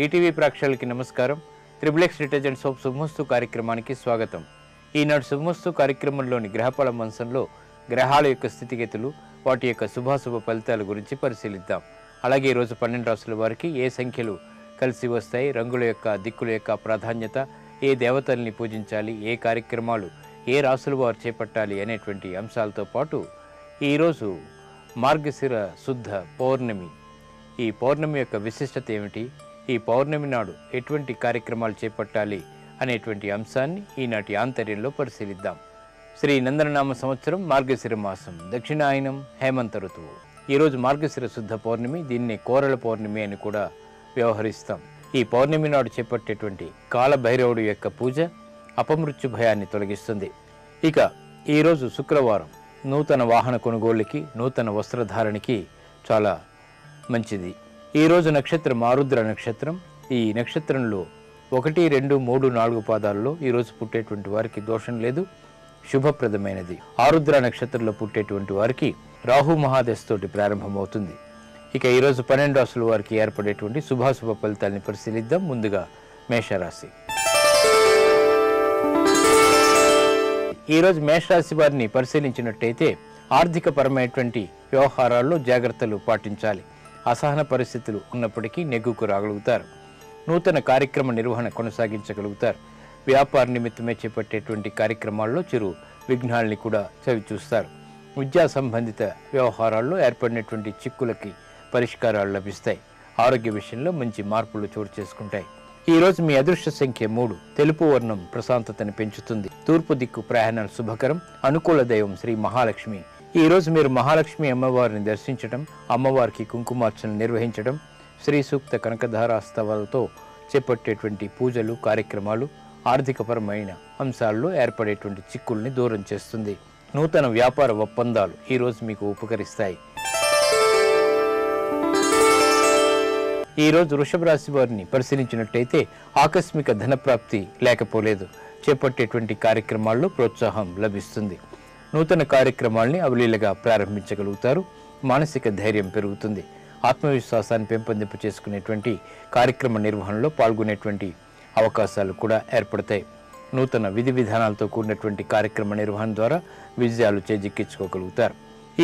ETV ప్రేక్షకులకి నమస్కారం. Triple detergent soap శుభమస్తు కార్యక్రమానికి స్వాగతం. ఈనాడు శుభమస్తు కార్యక్రమంలోని గ్రహఫల మంచంలో గ్రహాల యొక్క స్థితిగతులు, వాటి యొక్క శుభాశుభ ఫలితాల గురించి పరిశీలిద్దాం. అలాగే ఈరోజు 12 రాశుల వారికి ఏ సంఖ్యలు కలిసి వస్తాయి, రంగుల యొక్క దిక్కుల యొక్క ప్రాధాన్యత, ఏ దేవతల్ని పూజించాలి, ఏ కార్యక్రమాలు ఏ రాశుల వారు చేపట్టాలి అనేటువంటి అంశాలతో పాటు ఈరోజు మార్గశిర శుద్ధ పౌర్ణమి. ఈ పౌర్ణమి యొక్క విశిష్టత ఏమిటి, ఈ పౌర్ణమి నాడు ఎటువంటి కార్యక్రమాలు చేపట్టాలి అనేటువంటి అంశాన్ని ఈనాటి ఆంతర్యంలో పరిశీలిద్దాం. శ్రీ నందననామ సంవత్సరం మార్గశిర మాసం, దక్షిణాయనం, హేమంత ఋతువు. ఈరోజు మార్గశిర శుద్ధ పౌర్ణమి, దీన్ని కోరల పౌర్ణమి అని కూడా వ్యవహరిస్తాం. ఈ పౌర్ణమి నాడు చేపట్టేటువంటి కాలభైరవుడు యొక్క పూజ అపమృత్యు భయాన్ని తొలగిస్తుంది. ఇక ఈరోజు శుక్రవారం, నూతన వాహన కొనుగోలుకి, నూతన వస్త్రధారణకి చాలా మంచిది. ఈరోజు నక్షత్రం ఆరుద్ర నక్షత్రం. ఈ నక్షత్రంలో 1, 2, 3, 4 పాదాల్లో ఈరోజు పుట్టేటువంటి వారికి దోషం లేదు, శుభప్రదమైనది. ఆరుద్ర నక్షత్రంలో పుట్టేటువంటి వారికి రాహు మహాదశతోటి ప్రారంభమవుతుంది. ఇక ఈరోజు 12 రాశుల వారికి ఏర్పడేటువంటి శుభాశుభ ఫలితాలని పరిశీలిద్దాం. ముందుగా మేషరాశి. ఈరోజు మేషరాశి వారిని పరిశీలించినట్టయితే ఆర్థిక పరమైనటువంటి వ్యవహారాల్లో జాగ్రత్తలు పాటించాలి. అసహన పరిస్థితులు ఉన్నప్పటికీ నెగ్గుకు రాగలుగుతారు. నూతన కార్యక్రమ నిర్వహణ కొనసాగించగలుగుతారు. వ్యాపార నిమిత్తమే చేపట్టేటువంటి కార్యక్రమాల్లో చిరు విఘ్నాల్ని కూడా చవిచూస్తారు. విద్యా సంబంధిత వ్యవహారాల్లో ఏర్పడినటువంటి చిక్కులకి పరిష్కారాలు లభిస్తాయి. ఆరోగ్య విషయంలో మంచి మార్పులు చోటు చేసుకుంటాయి. ఈరోజు మీ అదృష్ట సంఖ్య 3. తెలుపు వర్ణం ప్రశాంతతని పెంచుతుంది. తూర్పు దిక్కు ప్రయాణాలు శుభకరం. అనుకూల దైవం శ్రీ మహాలక్ష్మి. ఈ రోజు మీరు మహాలక్ష్మి అమ్మవారిని దర్శించడం, అమ్మవారికి కుంకుమార్చన నిర్వహించడం, శ్రీ సూక్త కనకధారాస్తవాలతో చేపట్టేటువంటి పూజలు, కార్యక్రమాలు ఆర్థికపరమైన అంశాల్లో ఏర్పడేటువంటి చిక్కుల్ని దూరం చేస్తుంది. నూతన వ్యాపార ఒప్పందాలు ఈరోజు మీకు ఉపకరిస్తాయి. ఈరోజు వృషభ రాశి వారిని పరిశీలించినట్టయితే ఆకస్మిక ధనప్రాప్తి లేకపోలేదు. చేపట్టేటువంటి కార్యక్రమాల్లో ప్రోత్సాహం లభిస్తుంది. నూతన కార్యక్రమాల్ని అవలీలగా ప్రారంభించగలుగుతారు. మానసిక ధైర్యం పెరుగుతుంది. ఆత్మవిశ్వాసాన్ని పెంపొందింపు చేసుకునేటువంటి కార్యక్రమ నిర్వహణలో పాల్గొనేటువంటి అవకాశాలు కూడా ఏర్పడతాయి. నూతన విధి విధానాలతో కూడినటువంటి కార్యక్రమ నిర్వహణ ద్వారా విజయాలు చేజిక్కించుకోగలుగుతారు.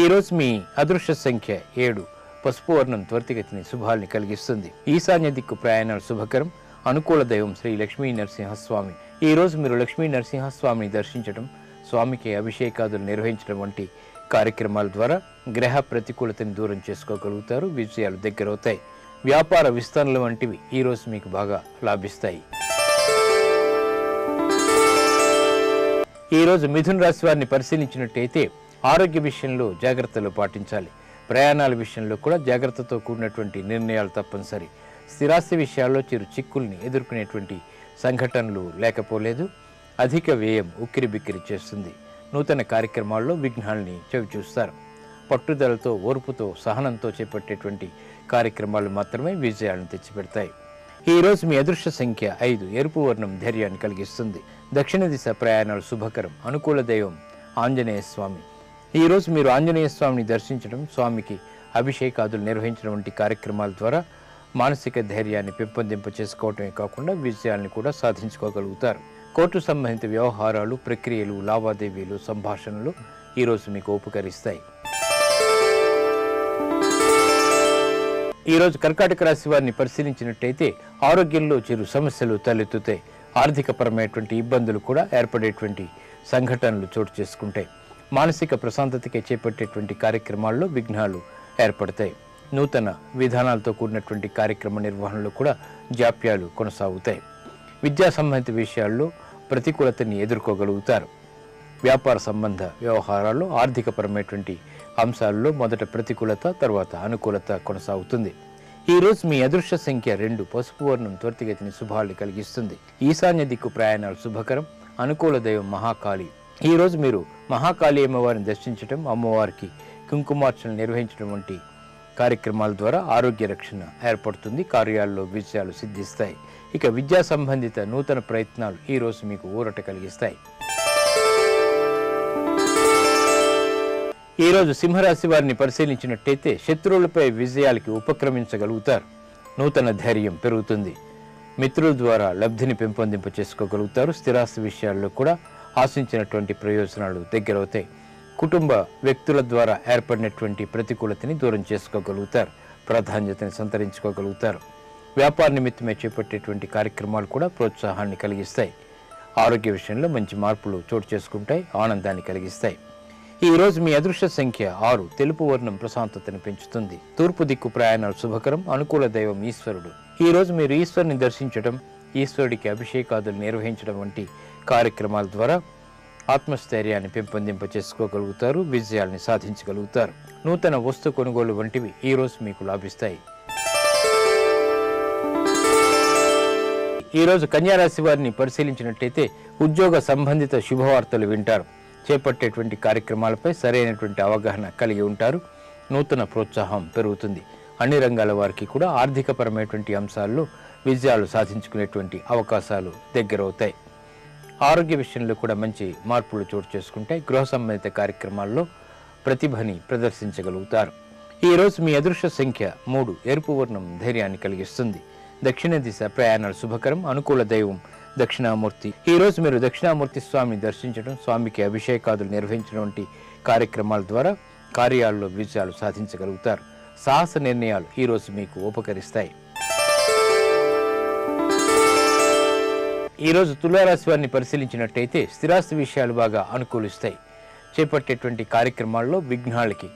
ఈరోజు మీ అదృష్ట సంఖ్య 7. పసుపు వర్ణం త్వరితగతిని శుభాల్ని కలిగిస్తుంది. ఈశాన్య దిక్కు ప్రయాణాలు శుభకరం. అనుకూల దైవం శ్రీ లక్ష్మీ నరసింహస్వామి. ఈ రోజు మీరు లక్ష్మీ నరసింహస్వామిని దర్శించడం, స్వామికి అభిషేకాదులు నిర్వహించడం వంటి కార్యక్రమాల ద్వారా గ్రహ ప్రతికూలతని దూరం చేసుకోగలుగుతారు. విజయాలు దగ్గరవుతాయి. వ్యాపార విస్తరణలు వంటివి ఈరోజు మీకు బాగా లాభిస్తాయి. ఈరోజు మిథున రాశి వారిని పరిశీలించినట్టయితే ఆరోగ్య విషయంలో జాగ్రత్తలు పాటించాలి. ప్రయాణాల విషయంలో కూడా జాగ్రత్తతో కూడినటువంటి నిర్ణయాలు తప్పనిసరి. స్థిరాస్తి విషయాల్లో చిరు చిక్కుల్ని ఎదుర్కొనేటువంటి సంఘటనలు లేకపోలేదు. అధిక వ్యయం ఉక్కిరి బిక్కిరి చేస్తుంది. నూతన కార్యక్రమాల్లో విఘ్నాల్ని చవిచూస్తారు. పట్టుదలతో, ఓర్పుతో, సహనంతో చేపట్టేటువంటి కార్యక్రమాలు మాత్రమే విజయాలను తెచ్చిపెడతాయి. ఈరోజు మీ అదృష్ట సంఖ్య 5. ఎరుపు వర్ణం ధైర్యాన్ని కలిగిస్తుంది. దక్షిణ దిశ ప్రయాణాలు శుభకరం. అనుకూల దైవం ఆంజనేయ స్వామి. ఈరోజు మీరు ఆంజనేయ స్వామిని దర్శించడం, స్వామికి అభిషేకాదులు నిర్వహించడం వంటి కార్యక్రమాల ద్వారా మానసిక ధైర్యాన్ని పెంపొందింప చేసుకోవటమే కాకుండా విజయాన్ని కూడా సాధించుకోగలుగుతారు. కోర్టు సంబంధిత వ్యవహారాలు, ప్రక్రియలు, లావాదేవీలు, సంభాషణలు ఈరోజు మీకు ఉపకరిస్తాయి. ఈరోజు కర్కాటక రాశి వారిని పరిశీలించినట్టయితే ఆరోగ్యంలో చిరు సమస్యలు తలెత్తుతాయి. ఆర్థికపరమైనటువంటి ఇబ్బందులు కూడా ఏర్పడేటువంటి సంఘటనలు చోటు చేసుకుంటాయి. మానసిక ప్రశాంతతకి చేపట్టేటువంటి కార్యక్రమాల్లో విఘ్నాలు ఏర్పడతాయి. నూతన విధానాలతో కూడినటువంటి కార్యక్రమ నిర్వహణలో కూడా జాప్యాలు కొనసాగుతాయి. విద్యా సంబంధిత విషయాల్లో ప్రతికూలతని ఎదుర్కోగలుగుతారు. వ్యాపార సంబంధ వ్యవహారాల్లో ఆర్థికపరమైనటువంటి అంశాల్లో మొదట ప్రతికూలత, తర్వాత అనుకూలత కొనసాగుతుంది. ఈరోజు మీ అదృష్ట సంఖ్య 2. పసుపు వర్ణం త్వరితగతిని శుభాల్ని కలిగిస్తుంది. ఈశాన్య దిక్కు ప్రయాణాలు శుభకరం. అనుకూల దైవం మహాకాళి. ఈరోజు మీరు మహాకాళి అమ్మవారిని దర్శించడం, అమ్మవారికి కుంకుమార్చన నిర్వహించడం వంటి కార్యక్రమాల ద్వారా ఆరోగ్య రక్షణ ఏర్పడుతుంది. కార్యాల్లో విజయాలు సిద్ధిస్తాయి. ఇక విద్యా సంబంధిత నూతన ప్రయత్నాలు ఈరోజు మీకు ఊరట కలిగిస్తాయి. ఈరోజు సింహరాశి వారిని పరిశీలించినట్టయితే శత్రువులపై విజయాలకి ఉపక్రమించగలుగుతారు. నూతన ధైర్యం పెరుగుతుంది. మిత్రుల ద్వారా లబ్ధిని పెంపొందింప చేసుకోగలుగుతారు. స్థిరాస్తి విషయాల్లో కూడా ఆశించినటువంటి ప్రయోజనాలు దగ్గరవుతాయి. కుటుంబ వ్యక్తుల ద్వారా ఏర్పడినటువంటి ప్రతికూలతని దూరం చేసుకోగలుగుతారు. ప్రాధాన్యతని సంతరించుకోగలుగుతారు. వ్యాపార నిమిత్తమే చేపట్టేటువంటి కార్యక్రమాలు కూడా ప్రోత్సాహాన్ని కలిగిస్తాయి. ఆరోగ్య విషయంలో మంచి మార్పులు చోటు చేసుకుంటాయి. ఆనందాన్ని కలిగిస్తాయి. ఈ రోజు మీ అదృష్ట సంఖ్య 6. తెలుపు వర్ణం ప్రశాంతతను పెంచుతుంది. తూర్పు దిక్కు ప్రయాణాలు శుభకరం. అనుకూల దైవం ఈశ్వరుడు. ఈ రోజు మీరు ఈశ్వరుని దర్శించడం, ఈశ్వరుడికి అభిషేకాదులు నిర్వహించడం వంటి కార్యక్రమాల ద్వారా ఆత్మస్థైర్యాన్ని పెంపొందింప చేసుకోగలుగుతారు. విజయాల్ని సాధించగలుగుతారు. నూతన వస్తు కొనుగోలు వంటివి ఈ రోజు మీకు లాభిస్తాయి. ఈ రోజు కన్యారాశి వారిని పరిశీలించినట్లయితే ఉద్యోగ సంబంధిత శుభవార్తలు వింటారు. చేపట్టేటువంటి కార్యక్రమాలపై సరైనటువంటి అవగాహన కలిగి ఉంటారు. నూతన ప్రోత్సాహం పెరుగుతుంది. అన్ని రంగాల వారికి కూడా ఆర్థికపరమైనటువంటి అంశాల్లో విజయాలు సాధించుకునేటువంటి అవకాశాలు దగ్గరవుతాయి. ఆరోగ్య విషయంలో కూడా మంచి మార్పులు చోటు చేసుకుంటాయి. గృహ సంబంధిత కార్యక్రమాల్లో ప్రతిభని ప్రదర్శించగలుగుతారు. ఈ రోజు మీ అదృష్ట సంఖ్య 3. ఎరుపు వర్ణం ధైర్యాన్ని కలిగిస్తుంది. దక్షిణ దిశ ప్రయాణాలు శుభకరం. అనుకూల దైవం దక్షిణామూర్తి. ఈ రోజు మీరు దక్షిణామూర్తి స్వామిని దర్శించడం, స్వామికి అభిషేకాదులు నిర్వహించడం వంటి కార్యక్రమాల ద్వారా కార్యాల్లో విజయాలు సాధించగలుగుతారు. సాహస నిర్ణయాలు ఈ రోజు మీకు ఉపకరిస్తాయి. ఈ రోజు తులారాశి వారిని పరిశీలించినట్టయితే స్థిరాస్తి విషయాలు బాగా అనుకూలిస్తాయి. చేపట్టేటువంటి కార్యక్రమాల్లో విఘ్నాలకి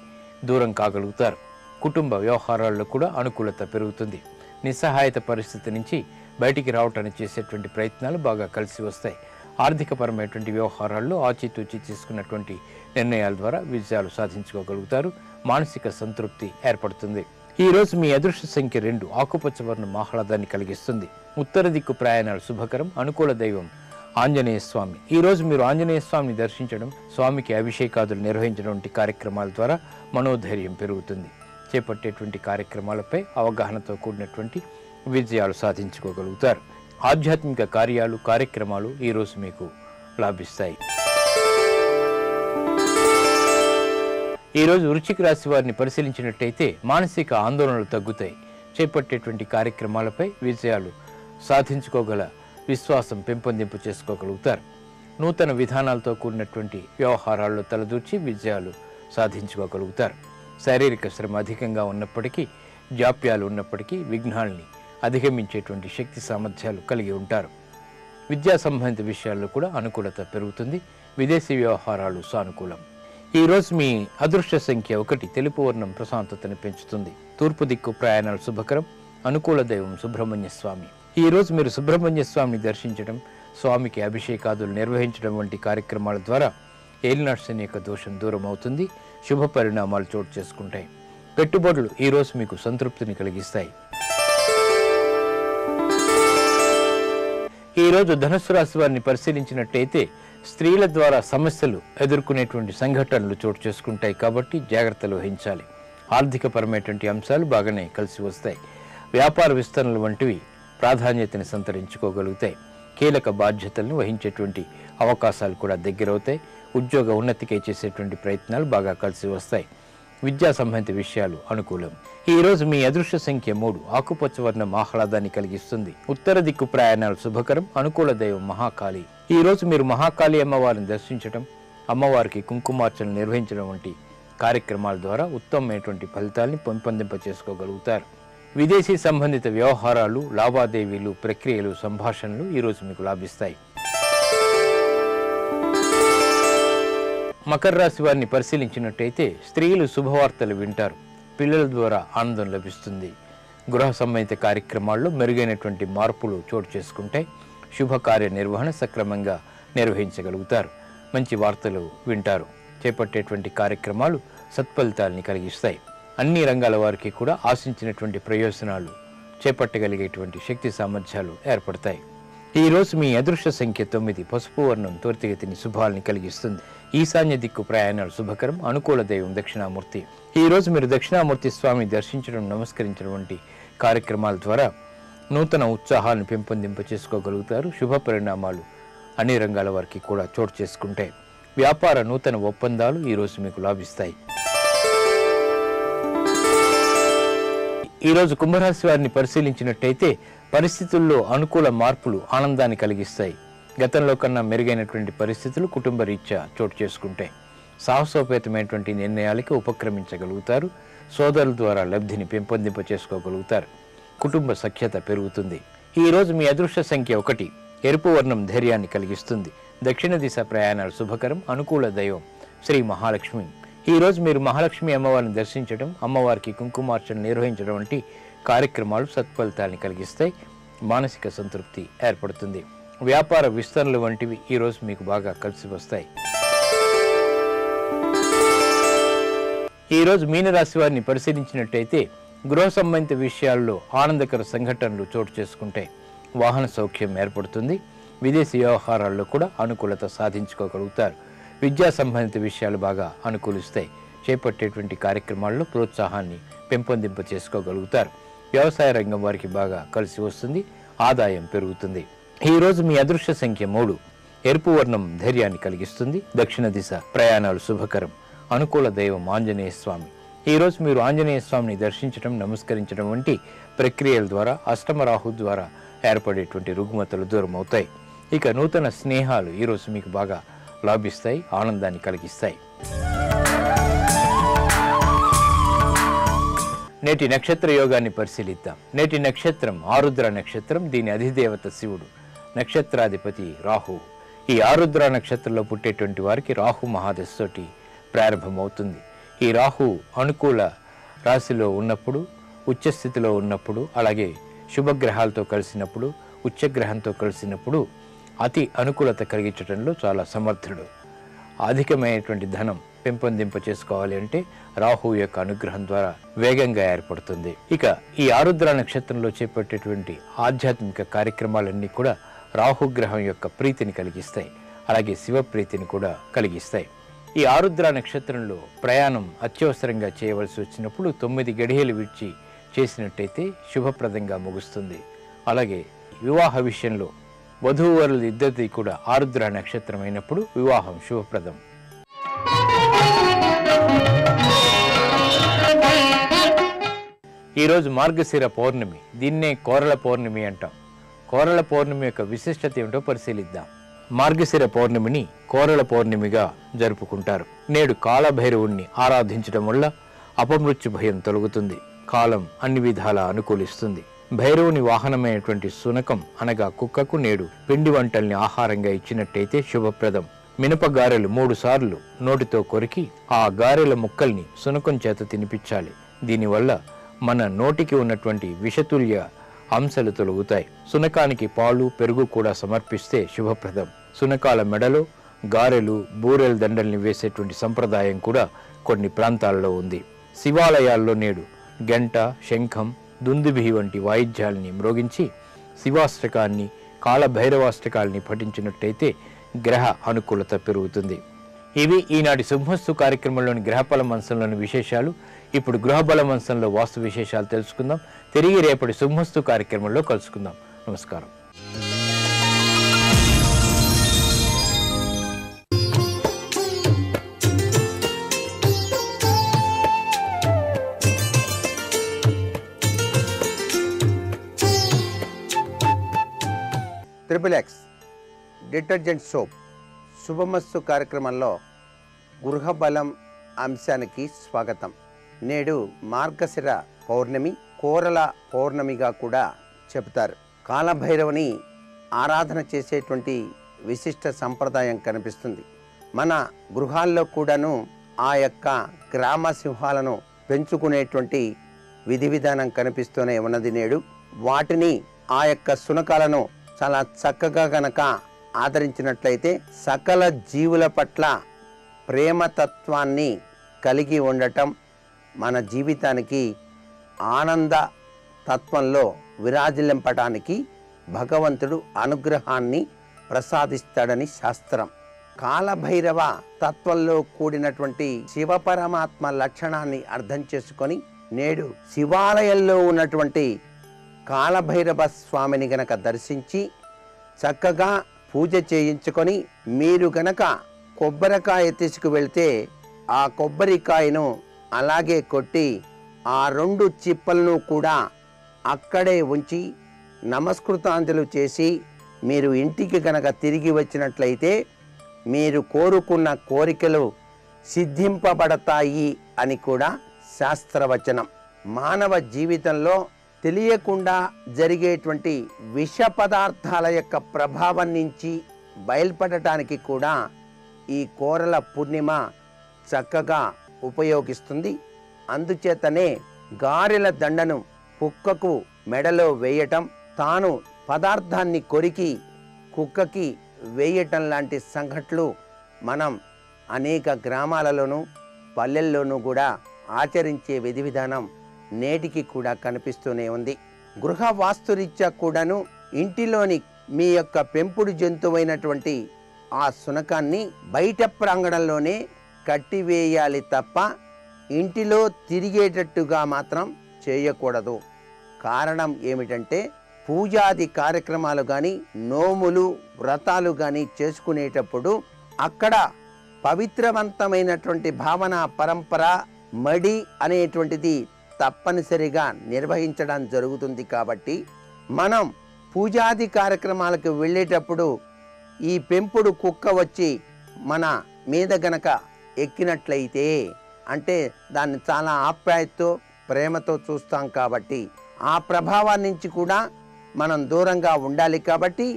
దూరం కాగలుగుతారు. కుటుంబ వ్యవహారాల్లో కూడా అనుకూలత పెరుగుతుంది. నిస్సహాయత పరిస్థితి నుంచి బయటికి రావటానికి చేసేటువంటి ప్రయత్నాలు బాగా కలిసి వస్తాయి. ఆర్థికపరమైనటువంటి వ్యవహారాల్లో ఆచితూచి తీసుకున్నటువంటి నిర్ణయాల ద్వారా విజయాలు సాధించుకోగలుగుతారు. మానసిక సంతృప్తి ఏర్పడుతుంది. ఈ రోజు మీ అదృష్ట సంఖ్య 2. ఆకుపచ్చ వర్ణం ఆహ్లాదాన్ని కలిగిస్తుంది. ఉత్తర దిక్కు ప్రయాణాలు శుభకరం. అనుకూల దైవం ఆంజనేయ స్వామి. ఈ రోజు మీరు ఆంజనేయ స్వామిని దర్శించడం, స్వామికి అభిషేకాదులు నిర్వహించడం వంటి కార్యక్రమాల ద్వారా మనోధైర్యం పెరుగుతుంది. చేపట్టేటువంటి కార్యక్రమాలపై అవగాహనతో కూడినటువంటి విజయాలు సాధించుకోగలుగుతారు. ఆధ్యాత్మిక కార్యక్రమాలు ఈ రోజు మీకు లాభిస్తాయి. ఈ రోజు వృశ్చిక రాశి వారిని పరిశీలించినట్టయితే మానసిక ఆందోళనలు తగ్గుతాయి. చేపట్టేటువంటి కార్యక్రమాలపై విజయాలు సాధించుకోగల విశ్వాసం పెంపొందింపు చేసుకోగలుగుతారు. నూతన విధానాలతో కూడినటువంటి వ్యవహారాల్లో తలదూర్చి విజయాలు సాధించుకోగలుగుతారు. శారీరక శ్రమ అధికంగా ఉన్నప్పటికీ, జాప్యాలు ఉన్నప్పటికీ విఘ్నాల్ని అధిగమించేటువంటి శక్తి సామర్థ్యాలు కలిగి ఉంటారు. విద్యా సంబంధిత విషయాల్లో కూడా అనుకూలత పెరుగుతుంది. విదేశీ వ్యవహారాలు సానుకూలం. ఈ రోజు మీ అదృష్ట సంఖ్య 1. తెలుపు వర్ణం ప్రశాంతతను పెంచుతుంది. తూర్పు దిక్కు ప్రయాణాలు శుభకరం. అనుకూల దైవం సుబ్రహ్మణ్య స్వామి. ఈ రోజు మీరు సుబ్రహ్మణ్య స్వామిని దర్శించడం, స్వామికి అభిషేకాదులు నిర్వహించడం వంటి కార్యక్రమాల ద్వారా ఏలినాటి శని యొక్క దోషం దూరం అవుతుంది. శుభ పరిణామాలు చోటు చేసుకుంటాయి. పెట్టుబడులు ఈ రోజు మీకు సంతృప్తిని కలిగిస్తాయి. ఈ రోజు ధనుస్సు రాశి వారిని పరిశీలించినట్టయితే స్త్రీల ద్వారా సమస్యలు ఎదుర్కొనేటువంటి సంఘటనలు చోటు చేసుకుంటాయి. కాబట్టి జాగ్రత్తలు వహించాలి. ఆర్థికపరమైనటువంటి అంశాలు బాగానే కలిసి వస్తాయి. వ్యాపార విస్తరణలు వంటివి ప్రాధాన్యతని సంతరించుకోగలుగుతాయి. కీలక బాధ్యతలను వహించేటువంటి అవకాశాలు కూడా దగ్గరవుతాయి. ఉద్యోగ ఉన్నతికై చేసేటువంటి ప్రయత్నాలు బాగా కలిసి వస్తాయి. విద్యా సంబంధిత విషయాలు అనుకూలం. ఈ రోజు మీ అదృష్ట సంఖ్య 3. ఆకుపచ్చ వర్ణం ఆహ్లాదాన్ని కలిగిస్తుంది. ఉత్తర దిక్కు ప్రయాణాలు శుభకరం. అనుకూల దైవం మహాకాళి. ఈ రోజు మీరు మహాకాళి అమ్మవారిని దర్శించడం, అమ్మవారికి కుంకుమార్చన నిర్వహించడం వంటి కార్యక్రమాల ద్వారా ఉత్తమమైనటువంటి ఫలితాల్ని పెంపొందింప చేసుకోగలుగుతారు. విదేశీ సంబంధిత వ్యవహారాలు, లావాదేవీలు, ప్రక్రియలు, సంభాషణలు ఈ రోజు మీకు లాభిస్తాయి. మకర రాశి వారిని పరిశీలించినట్టయితే స్త్రీలు శుభవార్తలు వింటారు. పిల్లల ద్వారా ఆనందం లభిస్తుంది. గృహ సంబంధిత కార్యక్రమాల్లో మెరుగైనటువంటి మార్పులు చోటు చేసుకుంటాయి. శుభకార్య నిర్వహణ సక్రమంగా నిర్వహించగలుగుతారు. మంచి వార్తలు వింటారు. చేపట్టేటువంటి కార్యక్రమాలు సత్ఫలితాలని కలిగిస్తాయి. అన్ని రంగాల వారికి కూడా ఆశించినటువంటి ప్రయోజనాలు చేపట్టగలిగేటువంటి శక్తి సామర్థ్యాలు ఏర్పడతాయి. ఈ రోజు మీ అదృష్ట సంఖ్య 9. పసుపు వర్ణం త్వరితగతిని శుభాలని కలిగిస్తుంది. ఈశాన్య దిక్కు ప్రయాణాలు శుభకరం. అనుకూల దైవం దక్షిణామూర్తి. ఈ రోజు మీరు దక్షిణామూర్తి స్వామిని దర్శించడం, నమస్కరించడం వంటి కార్యక్రమాల ద్వారా నూతన ఉత్సాహాలను పెంపొందింప చేసుకోగలుగుతారు. శుభ పరిణామాలు అన్ని రంగాల వారికి కూడా చోటు చేసుకుంటాయి. వ్యాపార నూతన ఒప్పందాలు ఈ రోజు మీకు లాభిస్తాయి. ఈరోజు కుంభరాశి వారిని పరిశీలించినట్టయితే పరిస్థితుల్లో అనుకూల మార్పులు ఆనందాన్ని కలిగిస్తాయి. గతంలో కన్నా మెరుగైనటువంటి పరిస్థితులు కుటుంబ రీత్యా చోటు చేసుకుంటాయి. సాహసోపేతమైనటువంటి నిర్ణయాలకి ఉపక్రమించగలుగుతారు. సోదరుల ద్వారా లబ్ధిని పెంపొందింప చేసుకోగలుగుతారు. కుటుంబ సఖ్యత పెరుగుతుంది. ఈరోజు మీ అదృష్ట సంఖ్య 1. ఎరుపు వర్ణం ధైర్యాన్ని కలిగిస్తుంది. దక్షిణ దిశ ప్రయాణాలు శుభకరం. అనుకూల దైవం శ్రీ మహాలక్ష్మి. ఈరోజు మీరు మహాలక్ష్మి అమ్మవారిని దర్శించడం, అమ్మవారికి కుంకుమార్చన నిర్వహించడం వంటి కార్యక్రమాలు సత్ఫలితాన్ని కలిగిస్తాయి. మానసిక సంతృప్తి ఏర్పడుతుంది. వ్యాపార విస్తరణలు వంటివి ఈరోజు మీకు బాగా కలిసి వస్తాయి. ఈరోజు మీనరాశి వారిని పరిశీలించినట్టయితే గృహ సంబంధిత విషయాల్లో ఆనందకర సంఘటనలు చోటు చేసుకుంటాయి. వాహన సౌఖ్యం ఏర్పడుతుంది. విదేశీ వ్యవహారాల్లో కూడా అనుకూలత సాధించుకోగలుగుతారు. విద్యా సంబంధిత విషయాలు బాగా అనుకూలిస్తాయి. చేపట్టేటువంటి కార్యక్రమాల్లో ప్రోత్సాహాన్ని పెంపొందింప చేసుకోగలుగుతారు. వ్యవసాయ రంగం వారికి బాగా కలిసి వస్తుంది. ఆదాయం పెరుగుతుంది. ఈరోజు మీ అదృష్ట సంఖ్య 3. ఎరుపు వర్ణం ధైర్యాన్ని కలిగిస్తుంది. దక్షిణ దిశ ప్రయాణాలు శుభకరం. అనుకూల దైవం ఆంజనేయ స్వామి. ఈరోజు మీరు ఆంజనేయ స్వామిని దర్శించడం, నమస్కరించడం వంటి ప్రక్రియల ద్వారా అష్టమ రాహు ద్వారా ఏర్పడేటువంటి రుగ్మతలు దూరం అవుతాయి. ఇక నూతన స్నేహాలు ఈరోజు మీకు బాగా లాభిస్తాయి. ఆనందాన్ని కలిగిస్తాయి. నేటి నక్షత్ర యోగాన్ని పరిశీలిద్దాం. నేటి నక్షత్రం ఆరుద్ర నక్షత్రం. దీని అధిదేవత శివుడు. నక్షత్రాధిపతి రాహు. ఈ ఆరుద్ర నక్షత్రంలో పుట్టేటువంటి వారికి రాహు మహాదశతోటి ప్రారంభమవుతుంది. ఈ రాహు అనుకూల రాశిలో ఉన్నప్పుడు, ఉచ్చస్థితిలో ఉన్నప్పుడు, అలాగే శుభగ్రహాలతో కలిసినప్పుడు, ఉచ్చగ్రహంతో కలిసినప్పుడు అతి అనుకూలత కలిగించడంలో చాలా సమర్థుడు. అధికమైనటువంటి ధనం పెంపొందింప చేసుకోవాలి అంటే రాహు యొక్క అనుగ్రహం ద్వారా వేగంగా ఏర్పడుతుంది. ఇక ఈ ఆరుద్ర నక్షత్రంలో చేపట్టేటువంటి ఆధ్యాత్మిక కార్యక్రమాలన్నీ కూడా రాహుగ్రహం యొక్క ప్రీతిని కలిగిస్తాయి. అలాగే శివ ప్రీతిని కూడా కలిగిస్తాయి. ఈ ఆరుద్ర నక్షత్రంలో ప్రయాణం అత్యవసరంగా చేయవలసి వచ్చినప్పుడు 9 గడియలు విడిచి చేసినట్టయితే శుభప్రదంగా ముగుస్తుంది. అలాగే వివాహ విషయంలో వధూవరులు ఇద్దరిది కూడా ఆరుద్ర నక్షత్రం అయినప్పుడు వివాహం శుభప్రదం. ఈరోజు మార్గశిర పౌర్ణమి. దీన్నే కోరల పౌర్ణమి అంటాం. కోరల పౌర్ణమి యొక్క విశిష్టత ఏమిటో పరిశీలిద్దాం. మార్గశిర పౌర్ణమిని కోరల పౌర్ణమిగా జరుపుకుంటారు. నేడు కాలభైరవుణ్ణి ఆరాధించడం వల్ల అపమృత్యు భయం తొలగుతుంది. కాలం అన్ని విధాలా అనుకూలిస్తుంది. భైరవుని వాహనమైనటువంటి శునకం అనగా కుక్కకు నేడు పిండి వంటల్ని ఆహారంగా ఇచ్చినట్టయితే శుభప్రదం. మినప గారెలు 3 సార్లు నోటితో కొరికి ఆ గారెల ముక్కల్ని శునకం చేత తినిపించాలి. దీనివల్ల మన నోటికి ఉన్నటువంటి విషతుల్య అంశాలు తొలగుతాయి. శునకానికి పాలు, పెరుగు కూడా సమర్పిస్తే శుభప్రదం. శునకాల మెడలో గారెలు, బూరెల దండల్ని వేసేటువంటి సంప్రదాయం కూడా కొన్ని ప్రాంతాల్లో ఉంది. శివాలయాల్లో నేడు గంట, శంఖం, దుందుభి వంటి వాయిద్యాల్ని మ్రోగించి శివాష్టకాన్ని, కాళభైరవాష్టకాల్ని పఠించినట్టయితే గ్రహ అనుకూలత పెరుగుతుంది. ఇవి ఈనాటి శుభమస్తు కార్యక్రమంలోని గ్రహఫల మంచంలోని విశేషాలు. ఇప్పుడు గృహబల మంచంలో వాస్తు విశేషాలు తెలుసుకుందాం. తిరిగి రేపటి శుభమస్తు కార్యక్రమంలో కలుసుకుందాం. నమస్కారం. XXX డిటర్జెంట్ సోప్ శుభమస్తు కార్యక్రమంలో గృహబలం అంశానికి స్వాగతం. నేడు మార్గశిర పౌర్ణమి, కోరల పౌర్ణమిగా కూడా చెబుతారు. కాలభైరవుని ఆరాధన చేసేటువంటి విశిష్ట సంప్రదాయం కనిపిస్తుంది. మన గృహాల్లో కూడాను ఆ యొక్క గ్రామ సింహాలను పెంచుకునేటువంటి విధి విధానం కనిపిస్తూనే ఉన్నది. నేడు వాటిని, ఆ యొక్క శునకాలను చాలా చక్కగా గనక ఆదరించినట్లయితే సకల జీవుల పట్ల ప్రేమతత్వాన్ని కలిగి ఉండటం, మన జీవితానికి ఆనంద తత్వంలో విరాజిల్లింపటానికి భగవంతుడు అనుగ్రహాన్ని ప్రసాదిస్తాడని శాస్త్రం. కాలభైరవ తత్వంలో కూడినటువంటి శివపరమాత్మ లక్షణాన్ని అర్థం చేసుకొని నేడు శివాలయంలో ఉన్నటువంటి కాలభైరవ స్వామిని గనక దర్శించి చక్కగా పూజ చేయించుకొని మీరు గనక కొబ్బరికాయ తీసుకువెళ్తే ఆ కొబ్బరికాయను అలాగే కొట్టి ఆ 2 చిప్పలను కూడా అక్కడే ఉంచి నమస్కృతాంజలు చేసి మీరు ఇంటికి గనక తిరిగి వచ్చినట్లయితే మీరు కోరుకున్న కోరికలు సిద్ధింపబడతాయి అని కూడా శాస్త్రవచనం. మానవ జీవితంలో తెలియకుండా జరిగేటువంటి విష పదార్థాల యొక్క ప్రభావం నుంచి బయల్పడటానికి కూడా ఈ కోరల పూర్ణిమ చక్కగా ఉపయోగిస్తుంది. అందుచేతనే గారెల దండను కుక్కకు మెడలో వేయటం, తాను పదార్థాన్ని కొరికి కుక్కకి వేయటం లాంటి సంఘటనలు మనం అనేక గ్రామాలలోనూ పల్లెల్లోనూ కూడా ఆచరించే విధి విధానం నేటికి కూడా కనిపిస్తూనే ఉంది. గృహ వాస్తురీత్యా కూడాను ఇంటిలోని మీ యొక్క పెంపుడు జంతువైనటువంటి ఆ శునకాన్ని బయట ప్రాంగణంలోనే కట్టివేయాలి తప్ప ఇంటిలో తిరిగేటట్టుగా మాత్రం చేయకూడదు. కారణం ఏమిటంటే పూజాది కార్యక్రమాలు కానీ నోములు వ్రతాలు కానీ చేసుకునేటప్పుడు అక్కడ పవిత్రవంతమైనటువంటి భావన పరంపర మడి అనేటువంటిది తప్పనిసరిగా నిర్వహించడం జరుగుతుంది. కాబట్టి మనం పూజాది కార్యక్రమాలకు వెళ్ళేటప్పుడు ఈ పెంపుడు కుక్క వచ్చి మన మీద గనక ఎక్కినట్లయితే అంటే దాన్ని చాలా ఆప్యాయతతో ప్రేమతో చూస్తాం కాబట్టి ఆ ప్రభావాన్ని నుంచి కూడా మనం దూరంగా ఉండాలి. కాబట్టి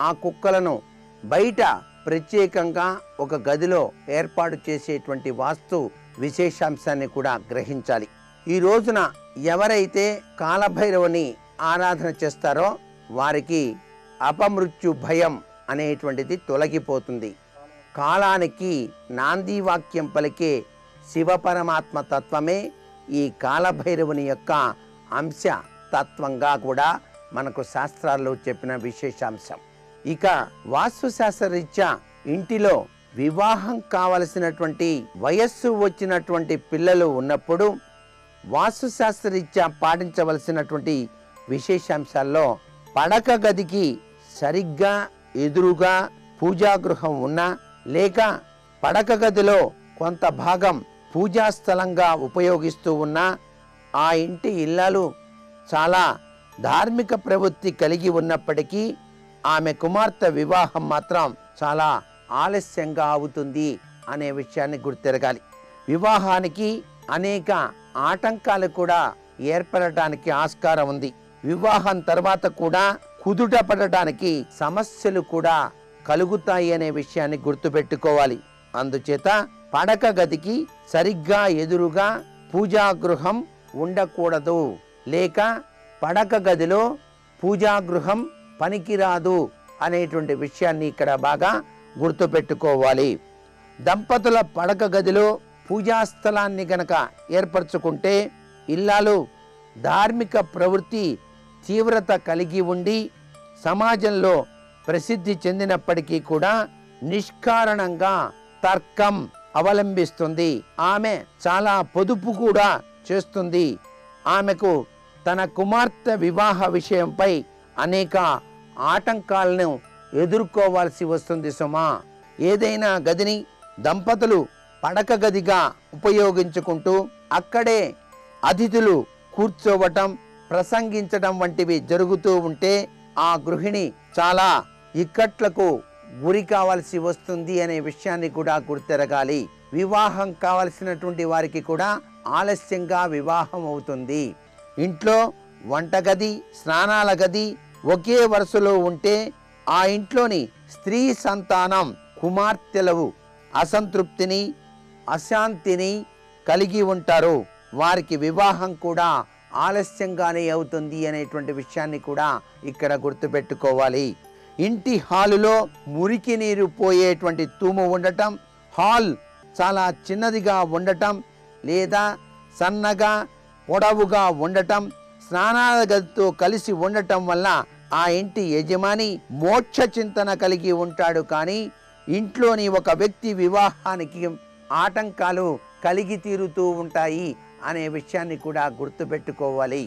ఆ కుక్కలను బయట ప్రత్యేకంగా ఒక గదిలో ఏర్పాటు చేసేటువంటి వాస్తు విశేషాంశాన్ని కూడా గ్రహించాలి. ఈ రోజున ఎవరైతే కాలభైరవుని ఆరాధన చేస్తారో వారికి అపమృత్యు భయం అనేటువంటిది తొలగిపోతుంది. కాలానికి నాంది వాక్యం పలికే శివపరమాత్మ తత్వమే ఈ కాలభైరవుని యొక్క అంశ తత్వంగా కూడా మనకు శాస్త్రాల్లో చెప్పిన విశేషాంశం. ఇక వాస్తుశాస్త్రరీత్యా ఇంటిలో వివాహం కావలసినటువంటి వయస్సు వచ్చినటువంటి పిల్లలు ఉన్నప్పుడు వాస్తుశాస్త్రరీత్యా పాటించవలసినటువంటి విశేషాంశాల్లో పడక గదికి సరిగ్గా ఎదురుగా పూజాగృహం ఉన్నా లేక పడక గదిలో కొంత భాగం పూజా స్థలంగా ఉపయోగిస్తూ ఉన్నా ఆ ఇంటి ఇల్లాలు చాలా ధార్మిక ప్రవృత్తి కలిగి ఉన్నప్పటికీ ఆమె కుమార్తె వివాహం మాత్రం చాలా ఆలస్యంగా అవుతుంది అనే విషయాన్ని గుర్తెరగాలి. వివాహానికి అనేక ఆటంకాలు కూడా ఏర్పడటానికి ఆస్కారం ఉంది. వివాహం తర్వాత కూడా కుదుట పడటానికి సమస్యలు కూడా కలుగుతాయి అనే విషయాన్ని గుర్తుపెట్టుకోవాలి. అందుచేత పడక గదికి సరిగ్గా ఎదురుగా పూజాగృహం ఉండకూడదు, లేక పడక గదిలో పూజాగృహం పనికిరాదు అనేటువంటి విషయాన్ని ఇక్కడ బాగా గుర్తుపెట్టుకోవాలి. దంపతుల పడక గదిలో పూజాస్థలాన్ని గనక ఏర్పరచుకుంటే ఇల్లాలు ధార్మిక ప్రవృత్తి తీవ్రత కలిగి ఉండి సమాజంలో ప్రసిద్ధి చెందినప్పటికీ కూడా నిష్కారణంగా తర్కం అవలంబిస్తుంది. ఆమె చాలా పొదుపు కూడా చేస్తుంది. ఆమెకు తన కుమార్తె వివాహ విషయంపై అనేక ఆటంకాలను ఎదుర్కోవాల్సి వస్తుంది సుమా. ఏదైనా గదిని దంపతులు పడక గదిగా ఉపయోగించుకుంటూ అక్కడే అతిథులు కూర్చోవటం ప్రసంగించడం వంటివి జరుగుతూ ఉంటే ఆ గృహిణి చాలా ఇక్కట్లకు గురి కావాల్సి వస్తుంది అనే విషయాన్ని కూడా గుర్తెరగాలి. వివాహం కావలసినటువంటి వారికి కూడా ఆలస్యంగా వివాహం అవుతుంది. ఇంట్లో వంటగది స్నానాల గది ఒకే వరుసలో ఉంటే ఆ ఇంట్లోని స్త్రీ సంతానం కుమార్తెలు అసంతృప్తిని అశాంతిని కలిగి ఉంటారు. వారికి వివాహం కూడా ఆలస్యంగానే అవుతుంది అనేటువంటి విషయాన్ని కూడా ఇక్కడ గుర్తుపెట్టుకోవాలి. ఇంటి హాలులో మురికి నీరు పోయేటువంటి తూము ఉండటం, హాల్ చాలా చిన్నదిగా ఉండటం లేదా సన్నగా పొడవుగా ఉండటం, స్నానాల గదితో కలిసి ఉండటం వల్ల ఆ ఇంటి యజమాని మోక్ష చింతన కలిగి ఉంటాడు. కానీ ఇంట్లోని ఒక వ్యక్తి వివాహానికి ఆటంకాలు కలిగి తీరుతూ ఉంటాయి అనే విషయాన్ని కూడా గుర్తుపెట్టుకోవాలి.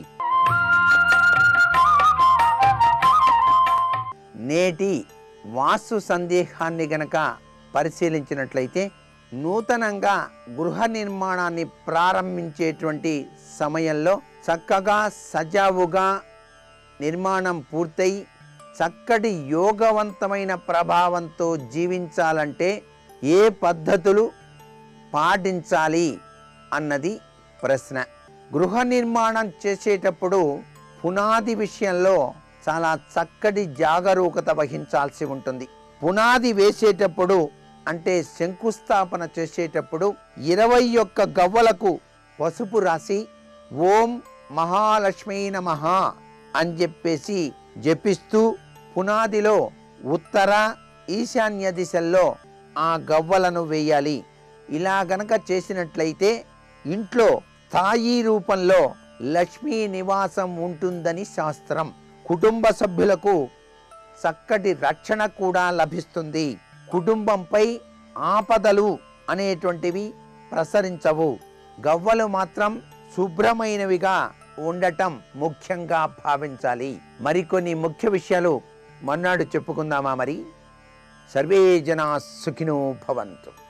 నేటి వాస్తు సందేహాన్ని గనక పరిశీలించినట్లయితే నూతనంగా గృహ నిర్మాణాన్ని ప్రారంభించేటువంటి సమయంలో చక్కగా సజావుగా నిర్మాణం పూర్తయి చక్కటి యోగవంతమైన ప్రభావంతో జీవించాలంటే ఏ పద్ధతులు పాటించాలి అన్నది ప్రశ్న. గృహ నిర్మాణం చేసేటప్పుడు పునాది విషయంలో చాలా చక్కటి జాగరూకత వహించాల్సి ఉంటుంది. పునాది వేసేటప్పుడు అంటే శంకుస్థాపన చేసేటప్పుడు 21 గవ్వలకు పసుపు రాసి ఓం మహాలక్ష్మీ నమః అని చెప్పేసి జపిస్తూ పునాదిలో ఉత్తర ఈశాన్య దిశల్లో ఆ గవ్వలను వేయాలి. ఇలా గనక చేసినట్లయితే ఇంట్లో స్థాయి రూపంలో లక్ష్మీ నివాసం ఉంటుందని శాస్త్రం. కుటుంబ సభ్యులకు చక్కటి రక్షణ కూడా లభిస్తుంది. కుటుంబంపై ఆపదలు అనేటువంటివి ప్రసరించవు. గవ్వలు మాత్రం శుభ్రమైనవిగా ఉండటం ముఖ్యంగా భావించాలి. మరికొన్ని ముఖ్య విషయాలు మన్నాడు చెప్పుకుందామా? మరి సర్వే జనా సుఖినో భవంతు.